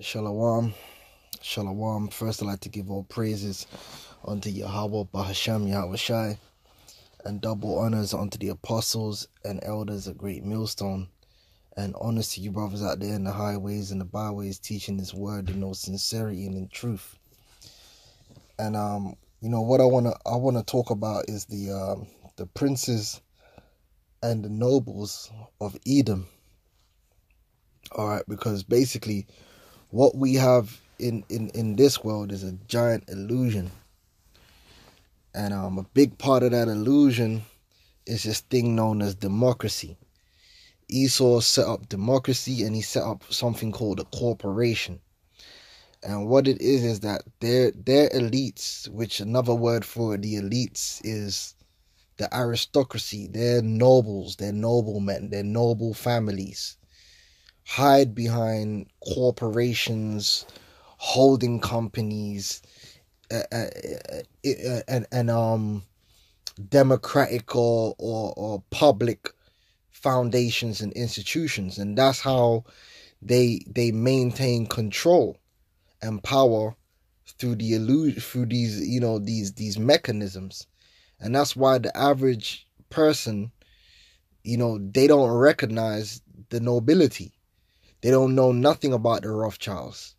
Shalom, shalom. First, I'd like to give all praises unto Yahweh, Bahasham, Yahweh Shai, and double honors unto the apostles and elders of Great Millstone, and honors to you brothers out there in the highways and the byways, teaching this word in all sincerity and in truth. And what I wanna talk about is the princes and the nobles of Edom. All right, because basically, what we have in this world is a giant illusion. And a big part of that illusion is this thing known as democracy. Esau set up democracy, and he set up something called a corporation. And what it is that their elites, which another word for the elites is the aristocracy, their nobles, their noblemen, their noble families, hide behind corporations, holding companies, and democratic or public foundations and institutions, and that's how they maintain control and power through these mechanisms. And that's why the average person, they don't recognize the nobility. They don't know nothing about the Rothschilds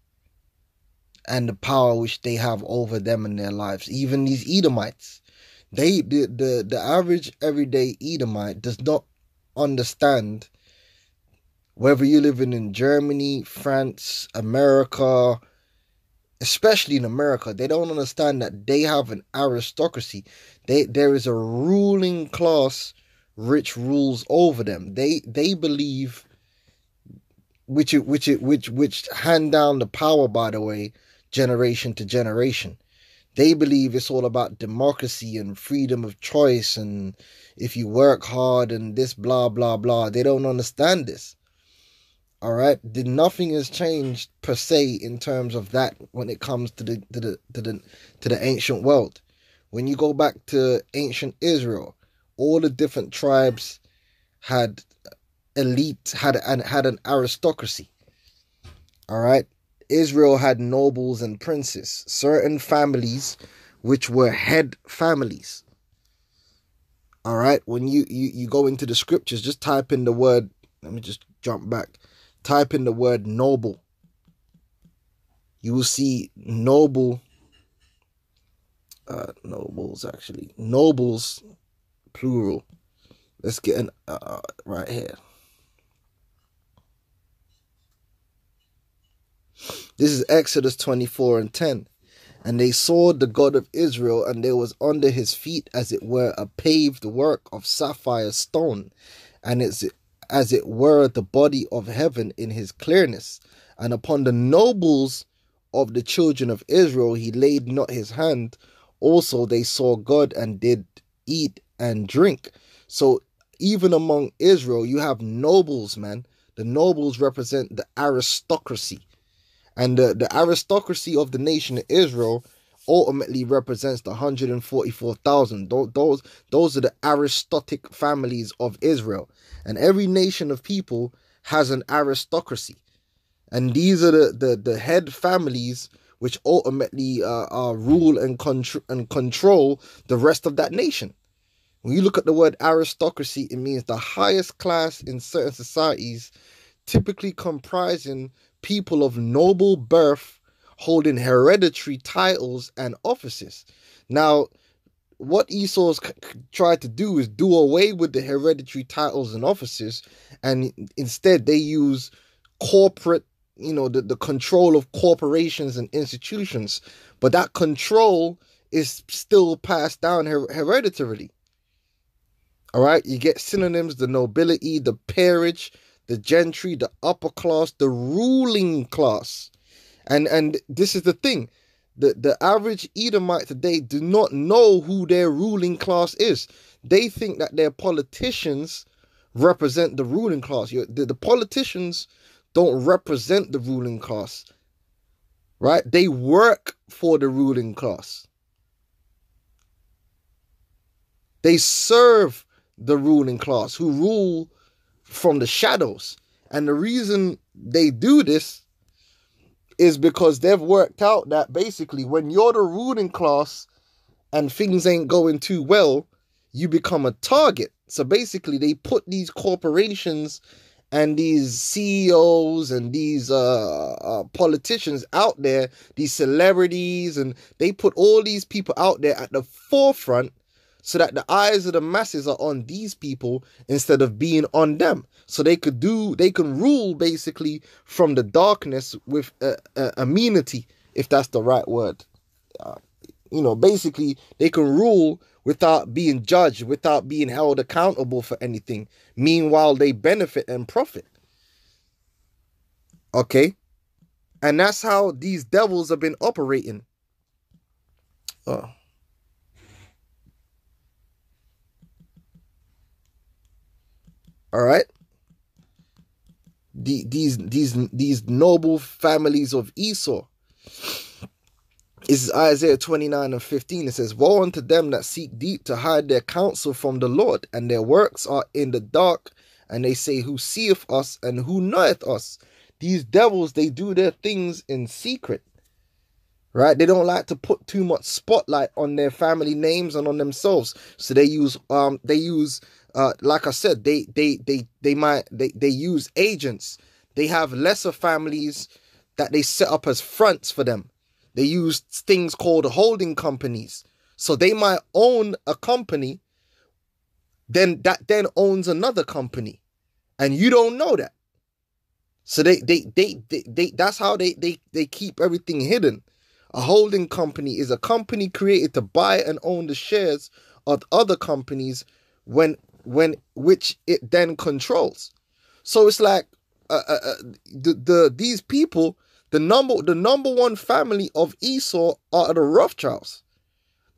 and the power which they have over them in their lives. Even these Edomites, the average everyday Edomite does not understand, whether you're living in Germany, France, America, especially in America, they don't understand that they have an aristocracy. There is a ruling class which rules over them. They believe, which hand down the power, by the way, generation to generation. They believe it's all about democracy and freedom of choice, and if you work hard and this blah blah blah. They don't understand this. All right, nothing has changed per se in terms of that when it comes to the ancient world. When you go back to ancient Israel, all the different tribes had an aristocracy. All right, Israel had nobles and princes, certain families which were head families. All right, when you go into the scriptures, just type in the word, let me just jump back, type in the word noble. You will see nobles plural. Let's get an right here. This is Exodus 24:10. And they saw the God of Israel, and there was under his feet as it were a paved work of sapphire stone, and as it were the body of heaven in his clearness. And upon the nobles of the children of Israel he laid not his hand. Also they saw God and did eat and drink. So even among Israel you have nobles, man. The nobles represent the aristocracy. And the aristocracy of the nation of Israel ultimately represents the 144,000. Those are the aristocratic families of Israel. And every nation of people has an aristocracy. And these are the head families which ultimately rule and control the rest of that nation. When you look at the word aristocracy, it means the highest class in certain societies, typically comprising people of noble birth holding hereditary titles and offices. Now, what Esau's tried to do is do away with the hereditary titles and offices, and instead they use corporate, the control of corporations and institutions. But that control is still passed down hereditarily. All right, you get synonyms: the nobility, the peerage, the gentry, the upper class, the ruling class. And this is the thing. The average Edomite today do not know who their ruling class is. They think that their politicians represent the ruling class. The politicians don't represent the ruling class, right? They work for the ruling class. They serve the ruling class, who rule from the shadows. And the reason they do this is because they've worked out that basically when you're the ruling class and things ain't going too well, you become a target. So basically they put these corporations and these CEOs and these politicians out there, these celebrities, and they put all these people out there at the forefront so that the eyes of the masses are on these people instead of being on them. So they can rule basically from the darkness with amenity, if that's the right word. Basically they can rule without being judged, without being held accountable for anything. Meanwhile, they benefit and profit. Okay? And that's how these devils have been operating. Oh. All right? These noble families of Esau. This is Isaiah 29:15. It says, "Woe unto them that seek deep to hide their counsel from the Lord, and their works are in the dark, and they say, who seeth us and who knoweth us?" These devils, they do their things in secret. Right? They don't like to put too much spotlight on their family names and on themselves. So they use like I said, they use agents. They have lesser families that they set up as fronts for them. They use things called holding companies. So they might own a company, then that then owns another company, and you don't know that. So they that's how they keep everything hidden. A holding company is a company created to buy and own the shares of other companies which it then controls. So it's like these people. The number one family of Esau are the Rothschilds.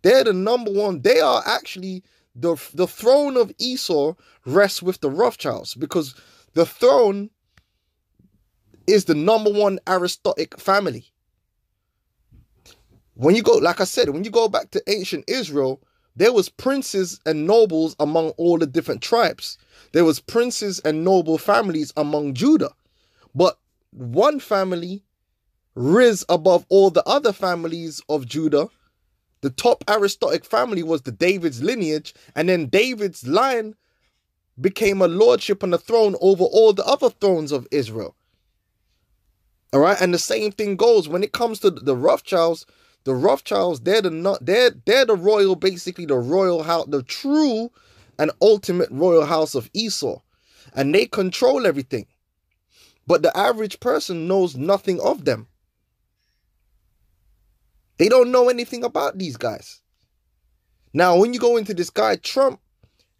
They're the number one. They are actually the throne of Esau rests with the Rothschilds, because the throne is the number one aristocratic family. When you go, like I said, when you go back to ancient Israel, there was princes and nobles among all the different tribes. There was princes and noble families among Judah, but one family rose above all the other families of Judah. The top aristocratic family was the David's lineage, and then David's line became a lordship on the throne over all the other thrones of Israel. All right, and the same thing goes when it comes to the Rothschilds. The Rothschilds, they're the royal, basically the royal house, the true and ultimate royal house of Esau, and they control everything. But the average person knows nothing of them. They don't know anything about these guys. Now, when you go into this guy, Trump,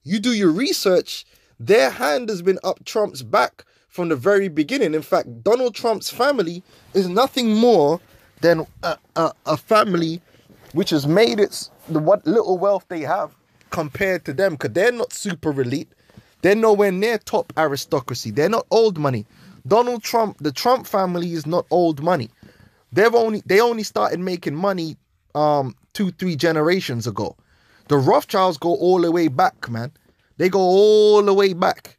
you do your research, their hand has been up Trump's back from the very beginning. In fact, Donald Trump's family is nothing more than a family which has made what little wealth they have compared to them, because they're not super elite. They're nowhere near top aristocracy. They're not old money. Donald Trump, the Trump family is not old money. They only started making money 2-3 generations ago. The Rothschilds go all the way back, man. They go all the way back.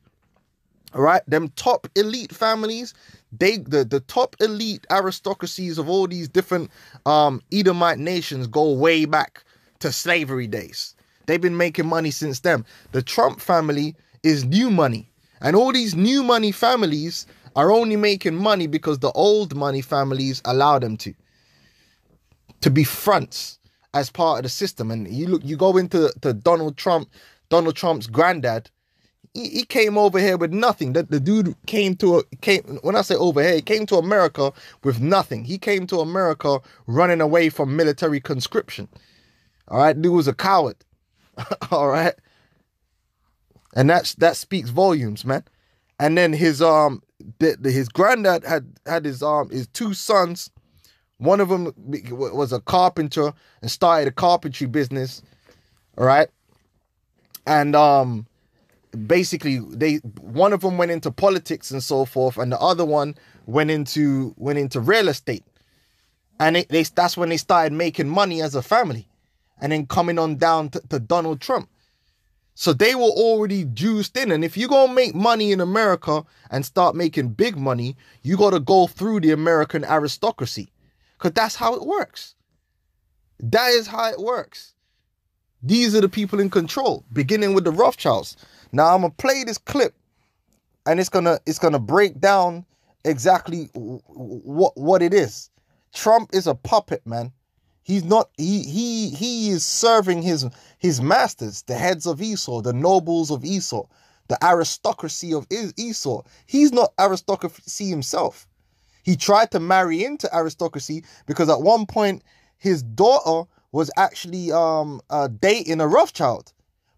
All right, them top elite families, the top elite aristocracies of all these different Edomite nations go way back to slavery days. They've been making money since then. The Trump family is new money, and all these new money families are only making money because the old money families allow them to be fronts as part of the system. And you go into Donald Trump's granddad. He came over here with nothing. The dude came when I say over here, he came to America with nothing. He came to America running away from military conscription. All right, dude was a coward. All right, and that speaks volumes, man. And then his granddad had his two sons. One of them was a carpenter and started a carpentry business. All right, and basically one of them went into politics and so forth, and the other one went into real estate. And that's when they started making money as a family, and then coming on down to Donald Trump. So they were already juiced in. And if you're going to make money in America and start making big money, you got to go through the American aristocracy. Because that's how it works. That is how it works. These are the people in control, beginning with the Rothschilds. Now I'm going to play this clip, and it's gonna break down exactly what it is. Trump is a puppet, man. He's not. He is serving his masters, the heads of Esau, the nobles of Esau, the aristocracy of Esau. He's not aristocracy himself. He tried to marry into aristocracy because at one point his daughter was actually dating a Rothschild,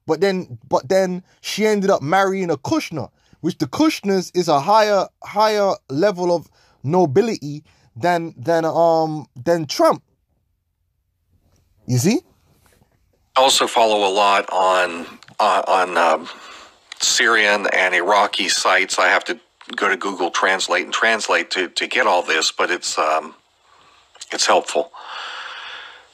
but then she ended up marrying a Kushner, which the Kushners is a higher level of nobility than Trump. You see? I also follow a lot on Syrian and Iraqi sites. I have to go to Google Translate and translate to get all this, but it's helpful.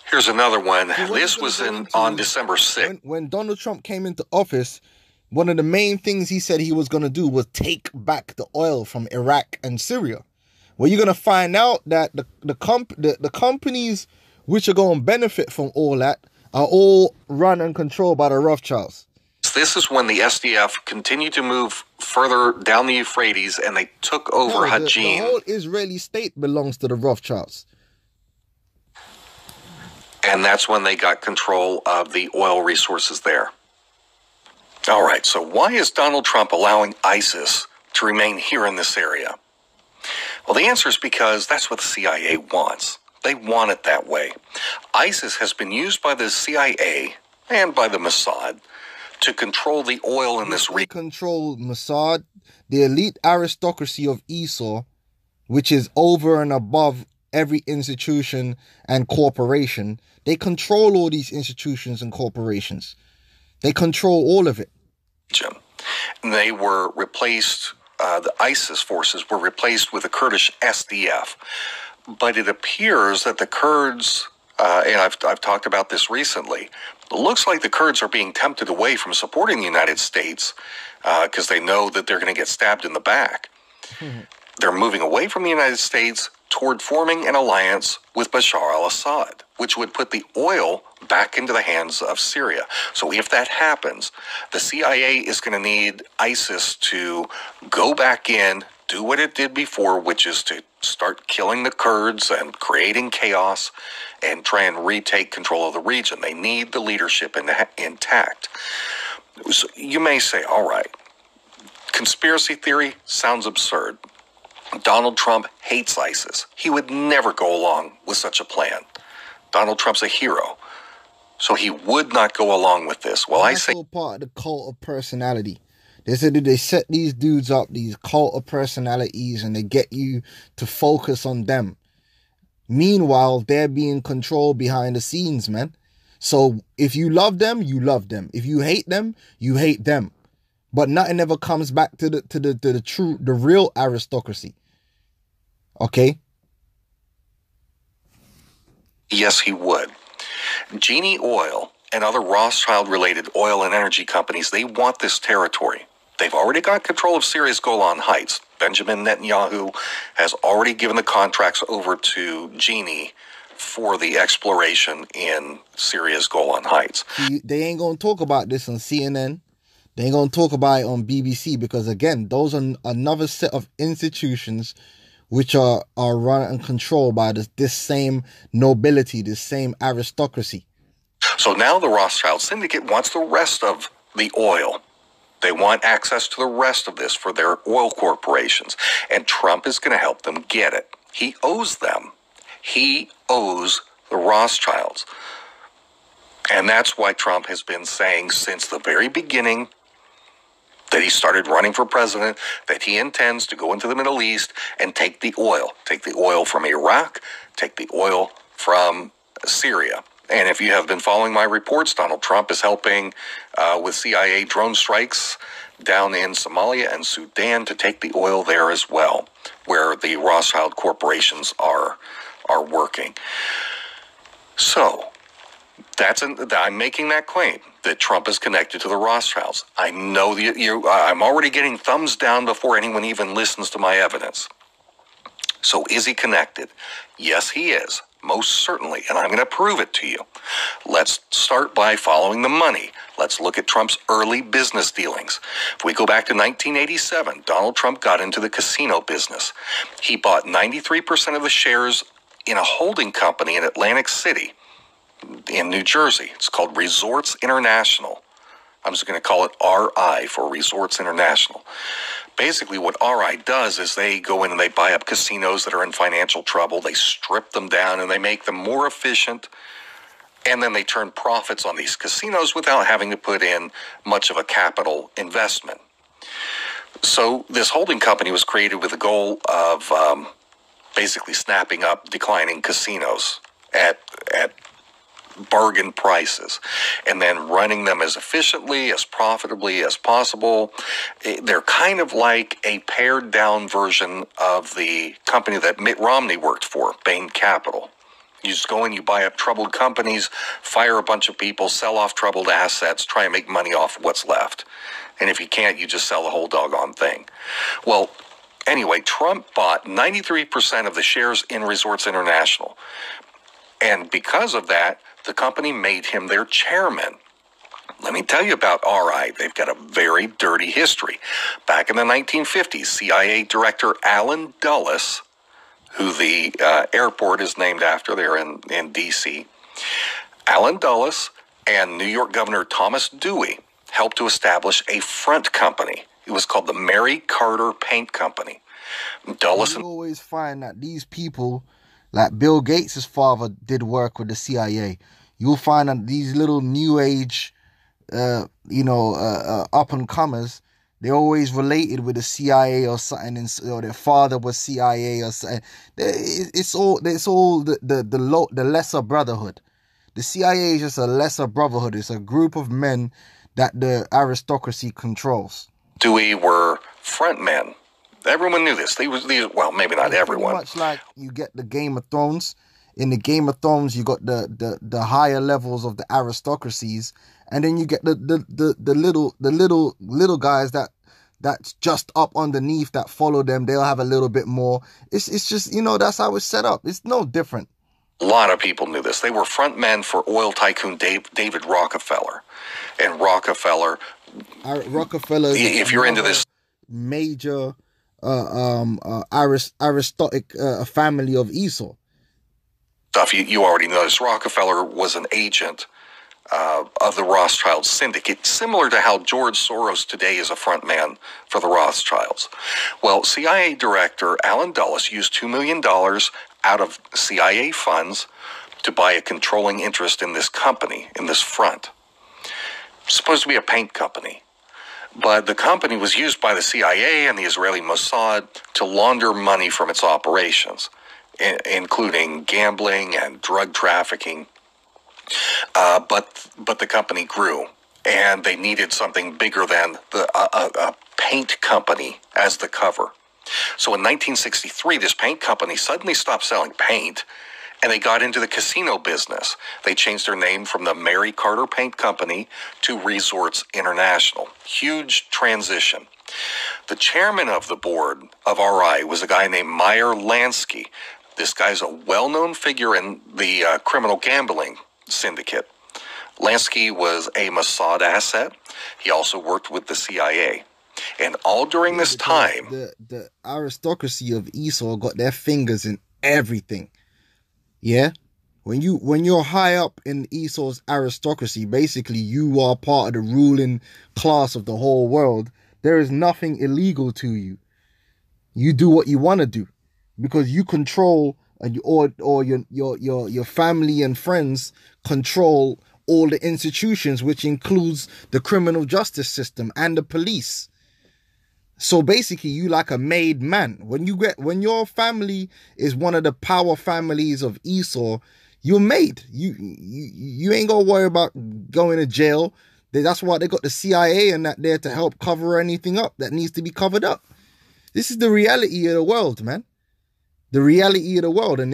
Here's another one. This was on December 6th. When Donald Trump came into office, one of the main things he said he was going to do was take back the oil from Iraq and Syria. Well, you're going to find out that the companies which are going to benefit from all that are all run and controlled by the Rothschilds. This is when the SDF continued to move further down the Euphrates, and they took over Hajin. The whole Israeli state belongs to the Rothschilds. And that's when they got control of the oil resources there. All right, so why is Donald Trump allowing ISIS to remain here in this area? Well, the answer is because that's what the CIA wants. They want it that way. ISIS has been used by the CIA and by the Mossad to control the oil in this region. They control Mossad, the elite aristocracy of Esau, which is over and above every institution and corporation. They control all these institutions and corporations. They control all of it. They were replaced, the ISIS forces were replaced with the Kurdish SDF. But it appears that the Kurds, and I've talked about this recently, it looks like the Kurds are being tempted away from supporting the United States because they know that they're going to get stabbed in the back. They're moving away from the United States toward forming an alliance with Bashar al-Assad, which would put the oil back into the hands of Syria. So if that happens, the CIA is going to need ISIS to go back in, do what it did before, which is to start killing the Kurds and creating chaos and try and retake control of the region. They need the leadership intact. So you may say, all right, conspiracy theory sounds absurd. Donald Trump hates ISIS. He would never go along with such a plan. Donald Trump's a hero, so he would not go along with this. Well, I say part of the cult of personality. They said that they set these dudes up, these cult of personalities, and they get you to focus on them. Meanwhile, they're being controlled behind the scenes, man. So if you love them, you love them. If you hate them, you hate them. But nothing ever comes back to the real aristocracy. Okay? Yes, he would. Genie Oil and other Rothschild-related oil and energy companies, they want this territory. They've already got control of Syria's Golan Heights. Benjamin Netanyahu has already given the contracts over to Genie for the exploration in Syria's Golan Heights. They ain't going to talk about this on CNN. They ain't going to talk about it on BBC because, again, those are another set of institutions which are run and controlled by this same nobility, this same aristocracy. So now the Rothschild syndicate wants the rest of the oil. They want access to the rest of this for their oil corporations, and Trump is going to help them get it. He owes them. He owes the Rothschilds. And that's why Trump has been saying since the very beginning that he started running for president, that he intends to go into the Middle East and take the oil from Iraq, take the oil from Syria. And if you have been following my reports, Donald Trump is helping with CIA drone strikes down in Somalia and Sudan to take the oil there as well, where the Rothschild corporations are working. So, I'm making that claim that Trump is connected to the Rothschilds. I know I'm already getting thumbs down before anyone even listens to my evidence. So is he connected? Yes, he is. Most certainly. And I'm going to prove it to you. Let's start by following the money. Let's look at Trump's early business dealings. If we go back to 1987, Donald Trump got into the casino business. He bought 93% of the shares in a holding company in Atlantic City in New Jersey. It's called Resorts International. I'm just going to call it RI for Resorts International. Basically, what RI does is they go in and they buy up casinos that are in financial trouble. They strip them down and they make them more efficient. And then they turn profits on these casinos without having to put in much of a capital investment. So this holding company was created with the goal of basically snapping up declining casinos at bargain prices and then running them as efficiently, as profitably as possible. They're kind of like a pared down version of the company that Mitt Romney worked for, Bain Capital. You just go in, you buy up troubled companies, fire a bunch of people, sell off troubled assets, try and make money off what's left. And if you can't, you just sell the whole doggone thing. Well, anyway, Trump bought 93% of the shares in Resorts International. And because of that, the company made him their chairman. Let me tell you about RI. They've got a very dirty history. Back in the 1950s, CIA Director Allen Dulles, who the airport is named after there in D.C., Allen Dulles and New York Governor Thomas Dewey helped to establish a front company. It was called the Mary Carter Paint Company. Dulles You always find that these people, like Bill Gates' father did work with the CIA. You'll find that these little new age, up and comers, they're always related with the CIA or something, or their father was CIA or something. It's all the lesser brotherhood. The CIA is just a lesser brotherhood. It's a group of men that the aristocracy controls. Dewey were front men. Everyone knew this. Well, maybe not everyone. Pretty much like you get the Game of Thrones. In the Game of Thrones, you got the higher levels of the aristocracies, and then you get the little guys that's just up underneath that follow them. They'll have a little bit more. It's just, that's how it's set up. It's no different. A lot of people knew this. They were front men for oil tycoon David Rockefeller, and Rockefeller. If you're into this major aristocratic family of Esau. Stuff you already know this. Rockefeller was an agent of the Rothschild syndicate, similar to how George Soros today is a front man for the Rothschilds. Well, CIA Director Allen Dulles used $2 million out of CIA funds to buy a controlling interest in this company, in this front. It's supposed to be a paint company. But the company was used by the CIA and the Israeli Mossad to launder money from its operations, including gambling and drug trafficking. But the company grew, and they needed something bigger than a paint company as the cover. So in 1963, this paint company suddenly stopped selling paint, and they got into the casino business. They changed their name from the Mary Carter Paint Company to Resorts International. Huge transition. The chairman of the board of RI was a guy named Meyer Lansky. This guy's a well-known figure in the criminal gambling syndicate. Lansky was a Mossad asset. He also worked with the CIA. And all during this time, the aristocracy of Esau got their fingers in everything. Yeah? When you're high up in Esau's aristocracy, basically you are part of the ruling class of the whole world. There is nothing illegal to you. You do what you want to do because you control, or your family and friends control all the institutions, which includes the criminal justice system and the police. So basically, you like a made man. When your family is one of the power families of Esau, you're made. You ain't gonna worry about going to jail. That's why they got the CIA and that there to help cover anything up that needs to be covered up. This is the reality of the world, man. the reality of the world. And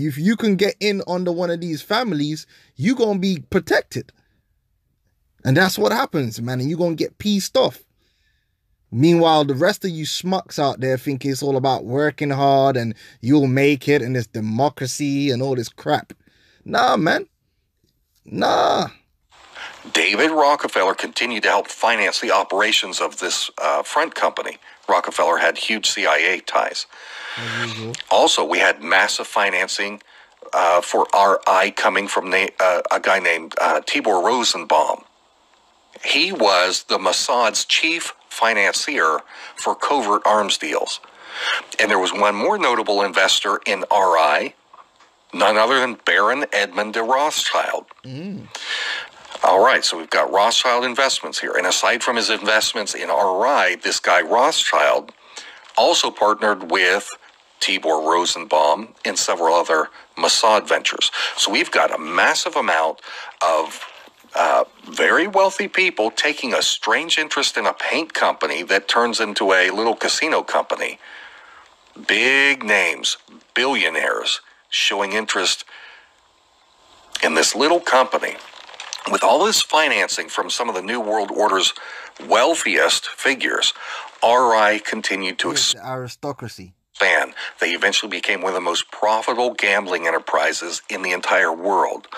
if you can get in under one of these families, you're going to be protected. And that's what happens, man. And you're going to get pieced off. Meanwhile, the rest of you schmucks out there think it's all about working hard and you'll make it and it's democracy and all this crap. Nah, man. Nah. David Rockefeller continued to help finance the operations of this front company. Rockefeller had huge CIA ties. Also, we had massive financing for RI coming from a guy named Tibor Rosenbaum. He was the Mossad's chief financier for covert arms deals. And there was one more notable investor in RI, none other than Baron Edmund de Rothschild. All right, so we've got Rothschild investments here. And aside from his investments in RI, this guy Rothschild also partnered with Tibor Rosenbaum and several other Mossad ventures. So we've got a massive amount of very wealthy people taking a strange interest in a paint company that turns into a little casino company. Big names, billionaires, showing interest in this little company. With all this financing from some of the New World Order's wealthiest figures, RI continued to expand. Aristocracy. They eventually became one of the most profitable gambling enterprises in the entire world.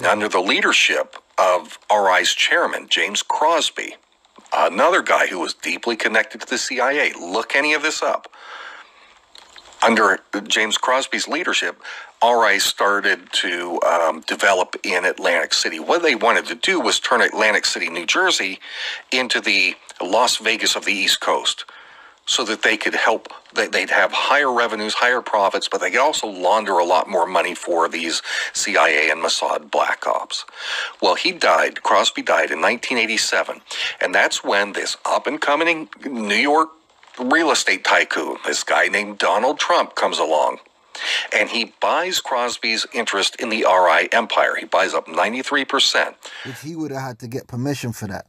Under the leadership of RI's chairman, James Crosby, another guy who was deeply connected to the CIA. Look any of this up. Under James Crosby's leadership, RI started to develop in Atlantic City. What they wanted to do was turn Atlantic City, New Jersey, into the Las Vegas of the East Coast, so that they could help, they'd have higher revenues, higher profits, but they could also launder a lot more money for these CIA and Mossad black ops. Well, Crosby died in 1987, and that's when this up-and-coming New York real estate tycoon, this guy named Donald Trump, comes along. And he buys Crosby's interest in the RI empire. He buys up 93%. Which he would have had to get permission for that.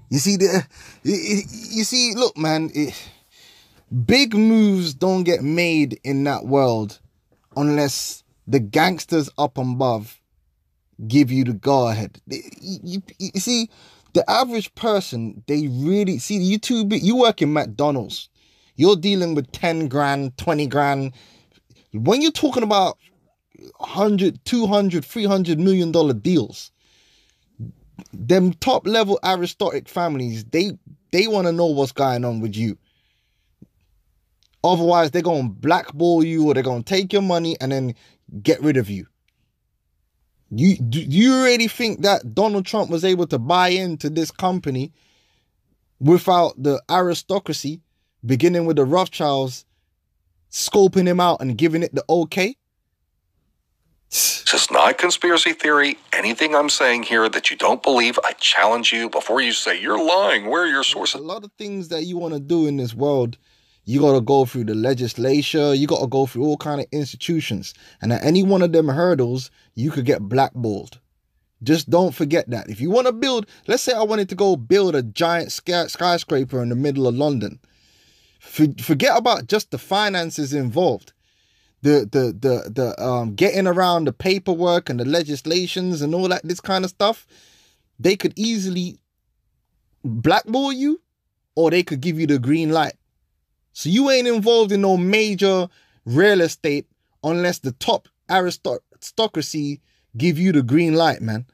You see, look, man, big moves don't get made in that world unless the gangsters up above give you the go-ahead. You see, the average person, they really... See, you work in McDonald's. You're dealing with 10 grand, 20 grand. When you're talking about 100, 200, $300 million deals, them top-level aristocratic families, they want to know what's going on with you. Otherwise, they're going to blackball you or they're going to take your money and then get rid of you. Do you really think that Donald Trump was able to buy into this company without the aristocracy, beginning with the Rothschilds, scoping him out and giving it the okay? This is not conspiracy theory. Anything I'm saying here that you don't believe, I challenge you before you say you're lying. Where are your sources? A lot of things that you want to do in this world, you got to go through the legislature. You got to go through all kind of institutions. And at any one of them hurdles, you could get blackballed. Just don't forget that. If you want to build, let's say I wanted to go build a giant skyscraper in the middle of London. Forget about just the finances involved. The getting around the paperwork and the legislations and all that, this kind of stuff. They could easily blackball you, or they could give you the green light. So you ain't involved in no major real estate unless the top aristocracy give you the green light, man.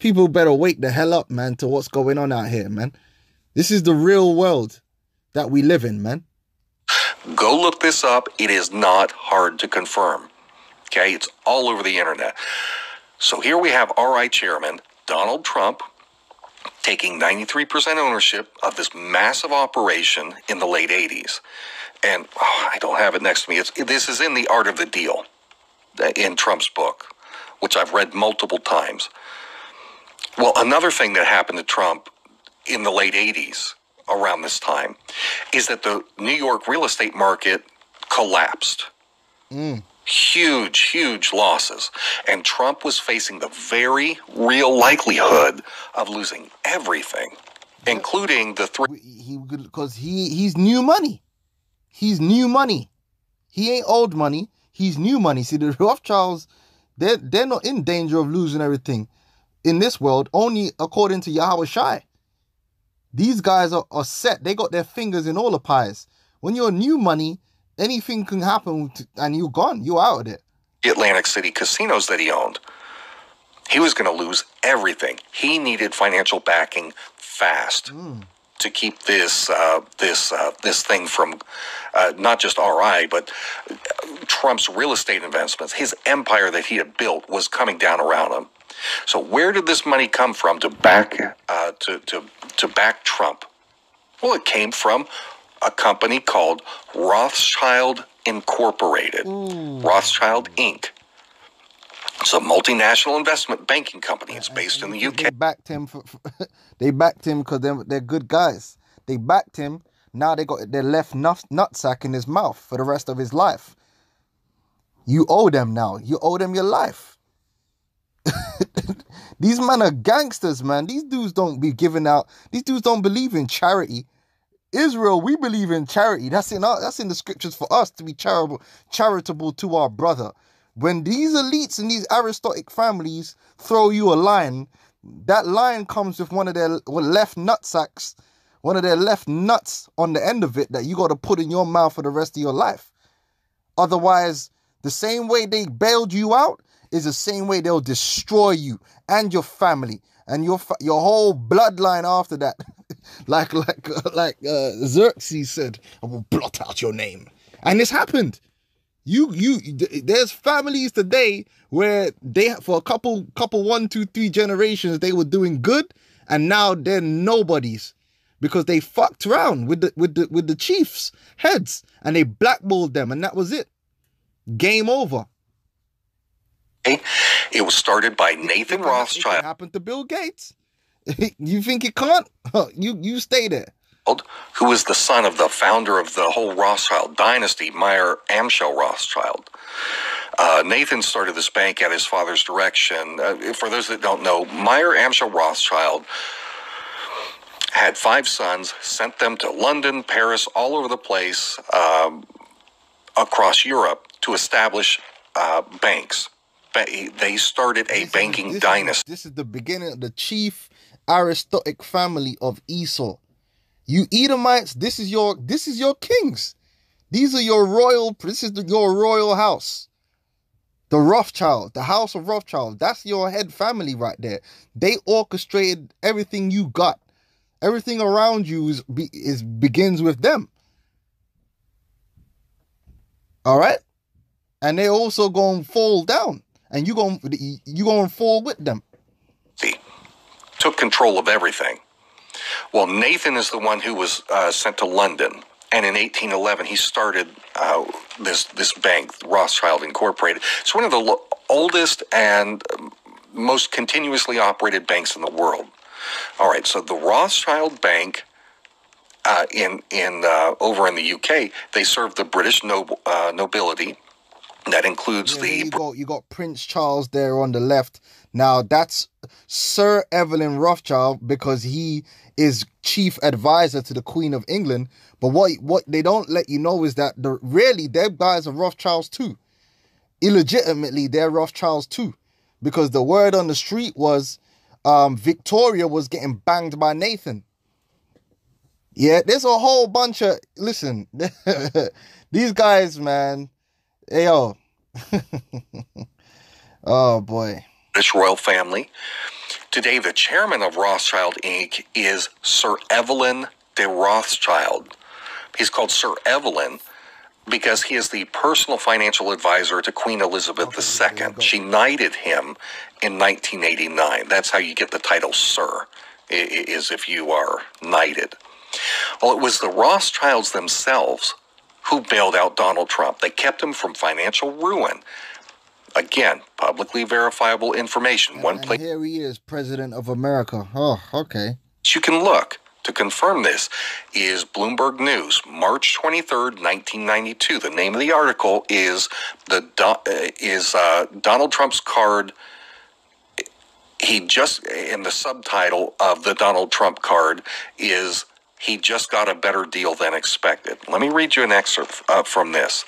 People better wake the hell up, man, to what's going on out here, man. This is the real world that we live in, man. Go look this up. It is not hard to confirm. Okay, it's all over the internet. So here we have RI chairman Donald Trump taking 93% ownership of this massive operation in the late 80s. And I don't have it next to me. This is in The Art of the Deal in Trump's book, which I've read multiple times. Well, another thing that happened to Trump in the late 80s around this time is that the New York real estate market collapsed. Huge losses. And Trump was facing the very real likelihood of losing everything, including the three... Because he's new money. He's new money. He ain't old money. He's new money. See, the Rothschilds, they're not in danger of losing everything in this world, only according to Yahweh Shai. These guys are set. They got their fingers in all the pies. When you're new money, anything can happen and you're gone. You're out of it. The Atlantic City casinos that he owned. He was going to lose everything. He needed financial backing fast to keep this thing from not just RI, but Trump's real estate investments. His empire that he had built was coming down around him. So where did this money come from to back to back Trump? Well, it came from a company called Rothschild Incorporated, Rothschild Inc. It's a multinational investment banking company. It's based in the UK. They backed him. They backed him because they're good guys. They backed him. Now they left nutsack in his mouth for the rest of his life. You owe them now. You owe them your life. These men are gangsters, man. These dudes don't be giving out. These dudes don't believe in charity. Israel, we believe in charity. That's in the scriptures for us to be charitable to our brother. When these elites and these aristocratic families throw you a line, that line comes with one of their left nutsacks, one of their left nuts on the end of it that you got to put in your mouth for the rest of your life. Otherwise, the same way they bailed you out is the same way they'll destroy you and your family and your whole bloodline after that. like Xerxes said, I will blot out your name. And this happened. There's families today where they, for a couple 1, 2, 3 generations, they were doing good, and now they're nobodies because they fucked around with the chiefs' heads and they blackballed them, and that was it. Game over. It was started by Nathan Rothschild. It happened to Bill Gates. You think it can't? You stay there. Who was the son of the founder of the whole Rothschild dynasty, Meyer Amschel Rothschild. Nathan started this bank at his father's direction. For those that don't know, Meyer Amschel Rothschild had 5 sons, sent them to London, Paris, all over the place, across Europe to establish banks. They started a banking dynasty. This is the beginning of the chief aristocratic family of Esau. You Edomites, this is your kings. These are your royal. Your royal house. The Rothschild, the house of Rothschild. That's your head family right there. They orchestrated everything you got. Everything around you begins with them. All right, and they also gonna fall down, and you gonna fall with them. Took control of everything. Well, Nathan is the one who was sent to London, and in 1811 he started this bank, Rothschild Incorporated. It's one of the oldest and most continuously operated banks in the world. All right, so the Rothschild Bank over in the UK, they serve the British nobility. That includes you got Prince Charles there on the left. Now that's Sir Evelyn Rothschild because he is chief advisor to the Queen of England. But what they don't let you know is that really their guys are Rothschilds too. Illegitimately, they're Rothschilds too, because the word on the street was Victoria was getting banged by Nathan. Yeah, there's a whole bunch of listen. These guys, man. Hey, yo. Oh, boy. British royal family. Today, the chairman of Rothschild Inc. is Sir Evelyn de Rothschild. He's called Sir Evelyn because he is the personal financial advisor to Queen Elizabeth II. She knighted him in 1989. That's how you get the title Sir, is if you are knighted. Well, it was the Rothschilds themselves who bailed out Donald Trump. They kept him from financial ruin. Again, publicly verifiable information. And here he is, President of America. Oh, okay. You can look to confirm this is Bloomberg News, March 23rd, 1992. The name of the article is Donald Trump's card. He just, in the subtitle of the Donald Trump card is He just got a better deal than expected. Let me read you an excerpt from this.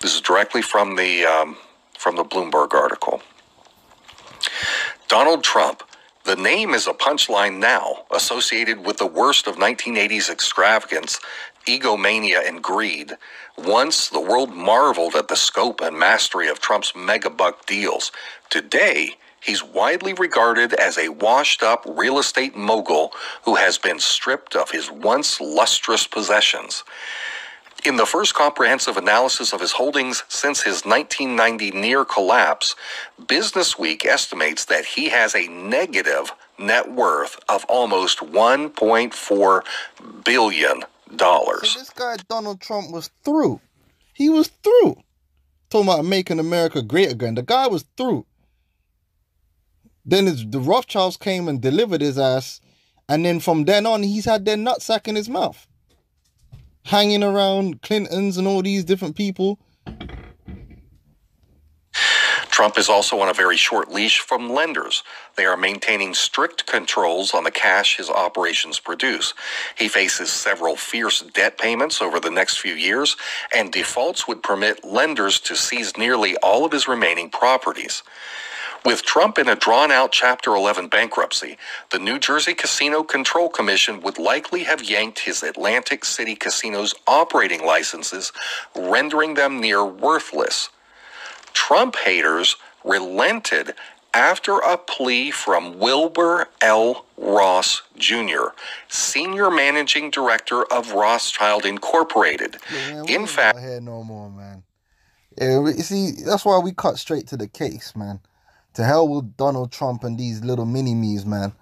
This is directly from the Bloomberg article. Donald Trump. The name is a punchline now, associated with the worst of 1980s extravagance, egomania, and greed. Once, the world marveled at the scope and mastery of Trump's mega-buck deals. Today, he's widely regarded as a washed-up real estate mogul who has been stripped of his once lustrous possessions. In the first comprehensive analysis of his holdings since his 1990 near collapse, Businessweek estimates that he has a negative net worth of almost $1.4 billion. So this guy Donald Trump was through. He was through. Talking about making America great again. The guy was through. Then the Rothschilds came and delivered his ass. And then from then on, he's had their nutsack in his mouth. Hanging around Clintons and all these different people. Trump is also on a very short leash from lenders. They are maintaining strict controls on the cash his operations produce. He faces several fierce debt payments over the next few years, and defaults would permit lenders to seize nearly all of his remaining properties. With Trump in a drawn-out Chapter 11 bankruptcy, the New Jersey Casino Control Commission would likely have yanked his Atlantic City casinos' operating licenses, rendering them near worthless. Trump haters relented after a plea from Wilbur L. Ross Jr., Senior Managing Director of Rothschild Incorporated. Yeah, man, in fact, here no more, man. Yeah, you see, that's why we cut straight to the case, man. To hell with Donald Trump and these little mini-me's, man.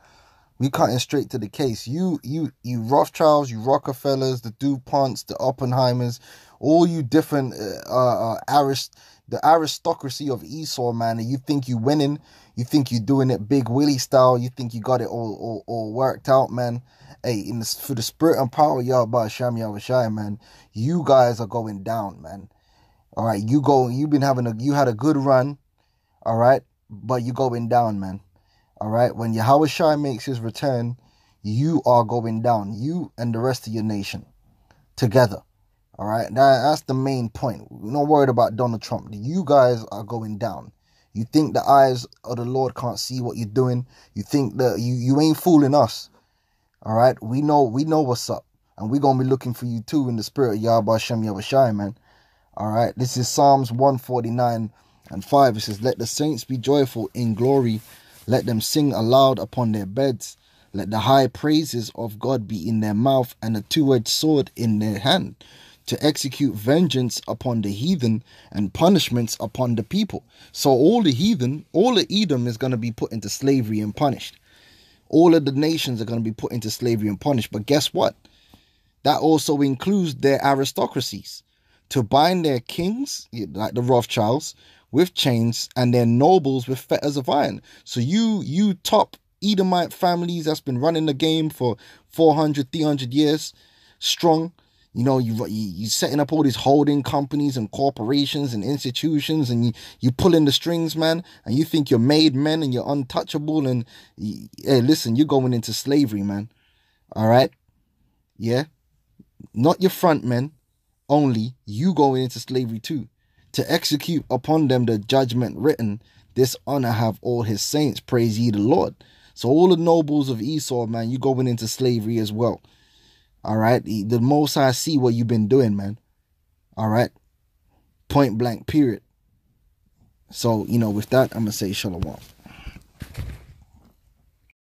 We cutting straight to the case. You Rothschilds, you Rockefellers, the DuPonts, the Oppenheimers, all you different the aristocracy of Esau, man. And you think you winning. You think you doing it Big Willie style. You think you got it all worked out, man. Hey, for the spirit and power of Yahweh Shem Yahushai, man, you guys are going down, man. All right, you had a good run, all right. But you going down, man. All right? When Yahushua makes his return, you are going down. You and the rest of your nation. Together. All right? That's the main point. We're not worried about Donald Trump. You guys are going down. You think the eyes of the Lord can't see what you're doing. You think that you ain't fooling us. All right? We know what's up. And we're going to be looking for you too in the spirit of Yahweh Shem Yahushai, man. All right? This is Psalms 149. And 5, it says, let the saints be joyful in glory. Let them sing aloud upon their beds. Let the high praises of God be in their mouth and a two-edged sword in their hand, to execute vengeance upon the heathen and punishments upon the people. So all the heathen, all of Edom is going to be put into slavery and punished. All of the nations are going to be put into slavery and punished. But guess what? That also includes their aristocracies. To bind their kings, like the Rothschilds, with chains, and their nobles with fetters of iron. So you top Edomite families that's been running the game for 400, 300 years strong. You know, you setting up all these holding companies and corporations and institutions, and you pulling the strings, man, and you think you're made men and you're untouchable, and hey, listen, you're going into slavery, man. All right? Yeah? Not your front men only, you going into slavery too. To execute upon them the judgment written, this honor have all his saints, praise ye the Lord. So all the nobles of Esau, man, you going into slavery as well. All right? The Most High see what you've been doing, man. All right? Point blank, period. So, with that, I'm going to say shalom.